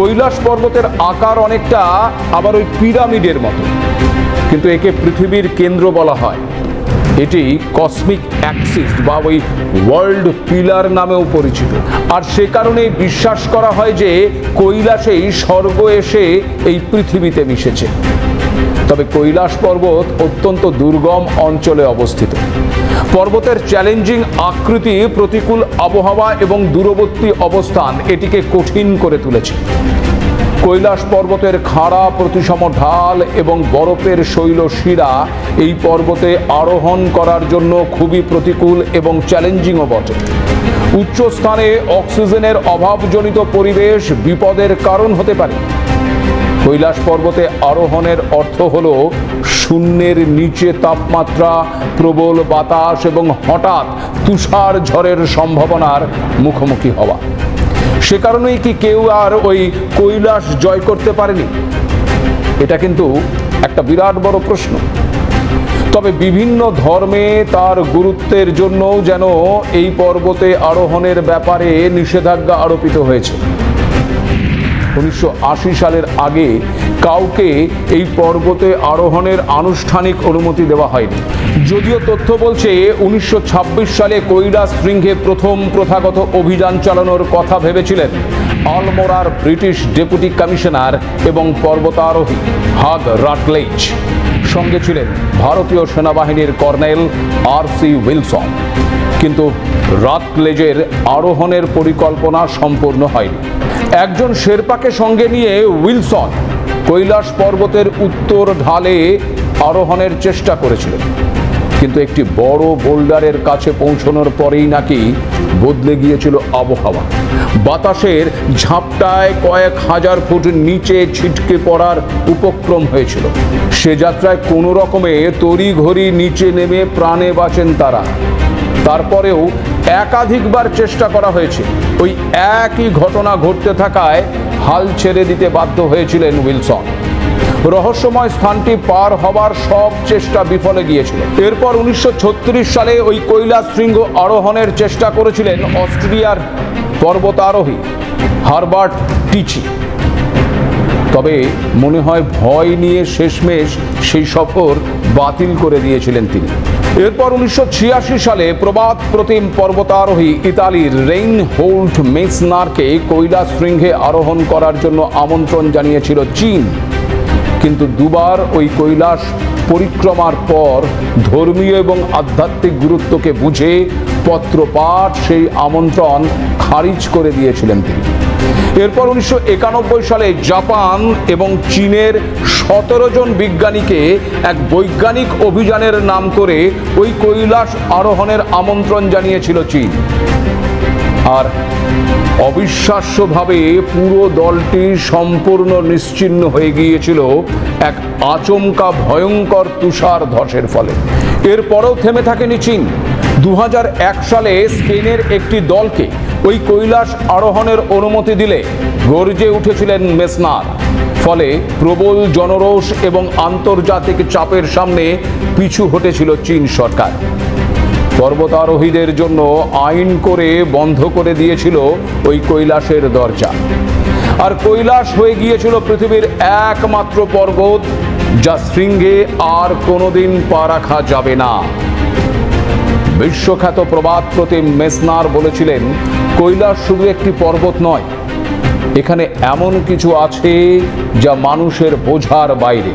কৈলাস পর্বতের আকার অনেকটা আবার ওই পিরামিডের মতো, কিন্তু একে পৃথিবীর কেন্দ্র বলা হয়। এটি কসমিক অ্যাক্সিস বা ওই ওয়ার্ল্ড পিলার নামেও পরিচিত। আর সে কারণেই বিশ্বাস করা হয় যে কৈলাসেই স্বর্গ এসে এই পৃথিবীতে মিশেছে। তবে কৈলাস পর্বত অত্যন্ত দুর্গম অঞ্চলে অবস্থিত। পর্বতের চ্যালেঞ্জিং আকৃতি, প্রতিকূল আবহাওয়া এবং দূরবর্তী অবস্থান এটিকে কঠিন করে তুলেছে। কৈলাস পর্বতের খাড়া প্রতিসম ঢাল এবং বরফের শৈলশিরা এই পর্বতে আরোহণ করার জন্য খুবই প্রতিকূল এবং চ্যালেঞ্জিংও বটে। উচ্চ স্থানে অক্সিজেনের অভাবজনিত পরিবেশ বিপদের কারণ হতে পারে। কৈলাস পর্বতে আরোহণের অর্থ হল শূন্যের নিচে তাপমাত্রা, প্রবল বাতাস এবং হঠাৎ তুষার ঝড়ের সম্ভাবনার মুখোমুখি হওয়া। সে কারণেই কি কেউ আর ওই কৈলাস জয় করতে পারেনি? এটা কিন্তু একটা বিরাট বড় প্রশ্ন। তবে বিভিন্ন ধর্মে তার গুরুত্বের জন্য যেন এই পর্বতে আরোহণের ব্যাপারে নিষেধাজ্ঞা আরোপিত হয়েছে। 1980 সালের আগে কাউকে এই পর্বতে আরোহণের আনুষ্ঠানিক অনুমতি দেওয়া হয়নি। যদিও তথ্য বলছে 1926 সালে কৈলাস শৃঙ্গে প্রথম প্রথাগত অভিযান চালানোর কথা ভেবেছিলেন আলমোড়ার ব্রিটিশ ডেপুটি কমিশনার এবং পর্বতারোহী হাগ রাটলেজ। সঙ্গে ছিলেন ভারতীয় সেনাবাহিনীর কর্নেল R.C. উইলসন। কিন্তু রাটলেজের আরোহণের পরিকল্পনা সম্পূর্ণ হয়নি। একজন শেরপাকে সঙ্গে নিয়ে উইলসন কৈলাস পর্বতের উত্তর ঢালে আরোহণের চেষ্টা করেছিলেন, কিন্তু একটি বড় বোল্ডারের কাছে পৌঁছানোর পরেই নাকি বদলে গিয়েছিল আবহাওয়া। বাতাসের ঝাপটায় কয়েক হাজার ফুট নিচে ছিটকে পড়ার উপক্রম হয়েছিল। সে যাত্রায় কোনো রকমে তড়িঘড়ি নিচে নেমে প্রাণে বাঁচেন তারা। তারপরেও একাধিকবার চেষ্টা করা হয়েছে। ওই একই ঘটনা ঘটতে থাকায় হাল ছেড়ে দিতে বাধ্য হয়েছিলেন উইলসন। রহস্যময় স্থানটি পার হবার সব চেষ্টা বিফলে গিয়েছিল। এরপর 1936 সালে ওই কৈলাস শৃঙ্গ আরোহণের চেষ্টা করেছিলেন অস্ট্রেলিয়ার পর্বতারোহী হারবার্ট টিচি। তবে মনে হয় ভয় নিয়ে শেষমেশ সেই সফর বাতিল করে দিয়েছিলেন তিনি। এরপর 1986 সালে প্রবাদ প্রতিম পর্বতারোহী ইতালির রেইনহোল্ড মেসনারকে কৈলাস শৃঙ্গে আরোহণ করার জন্য আমন্ত্রণ জানিয়েছিল চীন। কিন্তু দুবার ওই কৈলাস পরিক্রমার পর ধর্মীয় এবং আধ্যাত্মিক গুরুত্বকে বুঝে পত্রপাঠ সেই আমন্ত্রণ খারিজ করে দিয়েছিলেন তিনি। এরপর 1991 সালে জাপান এবং চীনের 17 জন বিজ্ঞানীকে এক বৈজ্ঞানিক অভিযানের নাম করে ওই কৈলাস আরোহণের আমন্ত্রণ জানিয়েছিল চীন। আর অবিশ্বাস্যভাবে পুরো দলটি সম্পূর্ণ নিশ্চিহ্ন হয়ে গিয়েছিল এক আচমকা ভয়ঙ্কর তুষার ধসের ফলে। এরপরেও থেমে থাকেনি চীন। 2001 সালে স্পেনের একটি দলকে ওই কৈলাস আরোহণের অনুমতি দিলে গর্জে উঠেছিলেন মেসনার। ফলে প্রবল জনরোষ এবং আন্তর্জাতিক চাপের সামনে পিছু হটেছিল চীন সরকার। পর্বতারোহীদের জন্য আইন করে বন্ধ করে দিয়েছিল ওই কৈলাসের দরজা। আর কৈলাস হয়ে গিয়েছিল পৃথিবীর একমাত্র পর্বত যা শৃঙ্গে আর কোনোদিন পা রাখা যাবে না। বিশ্বখ্যাত প্রবাদ প্রতিম মেসনার বলেছিলেন, কৈলাস শুধু একটি পর্বত নয়, এখানে এমন কিছু আছে যা মানুষের বোঝার বাইরে।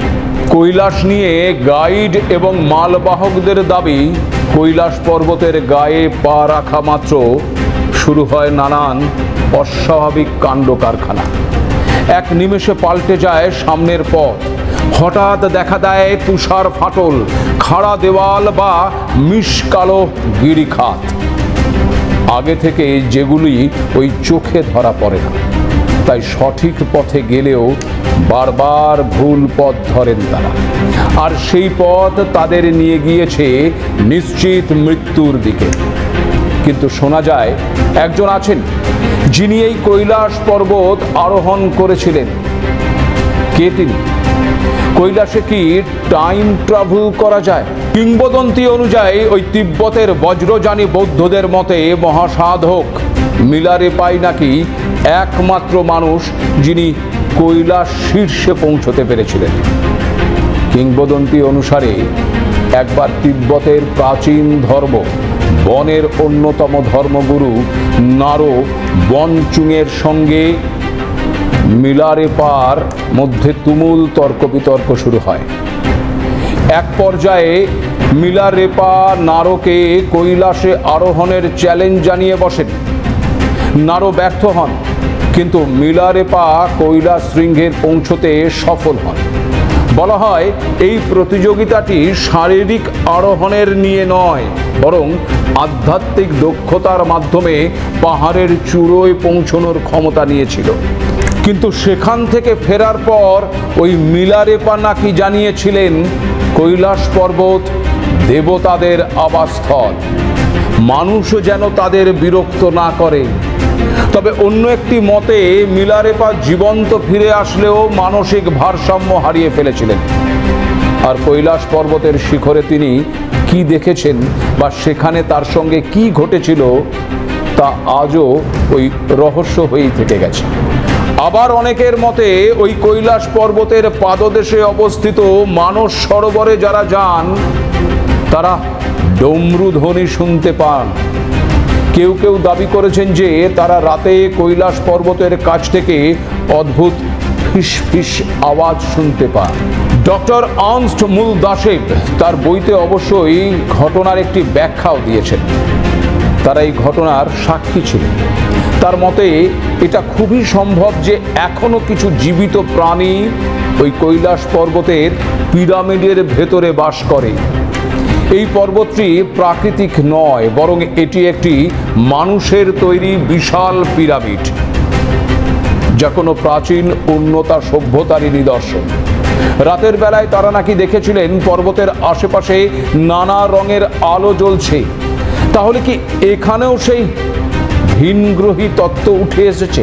কৈলাস নিয়ে গাইড এবং মালবাহকদের দাবি, কৈলাস পর্বতের গায়ে পা রাখা মাত্র শুরু হয় নানান অস্বাভাবিক কাণ্ড কারখানা। এক নিমেষে পাল্টে যায় সামনের পথ। হঠাৎ দেখা দেয় তুষার ফাটল, খাড়া দেওয়াল বা মিশকালো গিরিখাত। আগে থেকে যেগুলি ওই চোখে ধরা পড়ে না, তাই সঠিক পথে গেলেও বারবার ভুল পথ ধরেন তারা। আর সেই পথ তাদের নিয়ে গিয়েছে নিশ্চিত মৃত্যুর দিকে। কিন্তু শোনা যায় একজন আছেন যিনি এই কৈলাস পর্বত আরোহণ করেছিলেন। কে তিনি? কৈলাসে কি টাইম ট্রাভেল করা যায়? কিংবদন্তি অনুযায়ী ওই তিব্বতের বজ্রযানী বৌদ্ধদের মতে মহাসাধক মিলারেপাই নাকি একমাত্র মানুষ যিনি কৈলাস শীর্ষে পৌঁছতে পেরেছিলেন। কিংবদন্তি অনুসারে একবার তিব্বতের প্রাচীন ধর্ম বনের অন্যতম ধর্মগুরু নারো বনচুংয়ের সঙ্গে মিলারেপার মধ্যে তুমুল তর্ক বিতর্ক শুরু হয়। এক পর্যায়ে মিলারেপা নারোকে কৈলাসে আরোহণের চ্যালেঞ্জ জানিয়ে বসেন। নারো ব্যর্থ হন, কিন্তু মিলারেপা কৈলাস শৃঙ্গে পৌঁছতে সফল হন। বলা হয় এই প্রতিযোগিতাটি শারীরিক আরোহণের নিয়ে নয়, বরং আধ্যাত্মিক দক্ষতার মাধ্যমে পাহাড়ের চূড়োয় পৌঁছানোর ক্ষমতা নিয়েছিল। কিন্তু সেখান থেকে ফেরার পর ওই মিলারেপা নাকি জানিয়েছিলেন কৈলাস পর্বত দেবতাদের আবাসস্থল, মানুষও যেন তাদের বিরক্ত না করে। তবে অন্য একটি মতে মিলারেপা জীবন্ত ফিরে আসলেও মানসিক ভারসাম্য হারিয়ে ফেলেছিলেন। আর কৈলাস পর্বতের শিখরে তিনি কি দেখেছেন বা সেখানে তার সঙ্গে কি ঘটেছিল তা আজও ওই রহস্য হয়েই থেকে গেছে। আবার অনেকের মতে ওই কৈলাস পর্বতের পাদদেশে অবস্থিত মানস সরোবরে যারা যান তারা ডমরু ধ্বনি শুনতে পান। কেউ কেউ দাবি করেছেন যে তারা রাতে কৈলাস পর্বতের কাছ থেকে অদ্ভুত ফিসফিস আওয়াজ শুনতে পান। ডক্টর আর্নস্ট মুলদাসেভ তার বইতে অবশ্যই ঘটনার একটি ব্যাখ্যাও দিয়েছেন। তারা এই ঘটনার সাক্ষী ছিলেন। তার মতে এটা খুবই সম্ভব যে এখনো কিছু জীবিত প্রাণী ওই কৈলাস পর্বতের পিরামিডের ভেতরে বাস করে। এই পর্বতটি প্রাকৃতিক নয়, বরং এটি একটি মানুষের তৈরি বিশাল পিরামিড, যা কোনো প্রাচীন উন্নত সভ্যতারই নিদর্শন। রাতের বেলায় তারা নাকি দেখেছিলেন পর্বতের আশেপাশে নানা রঙের আলো জ্বলছে। তাহলে কি এখানেও সেই ভিনগ্রহী তত্ত্ব উঠে এসেছে?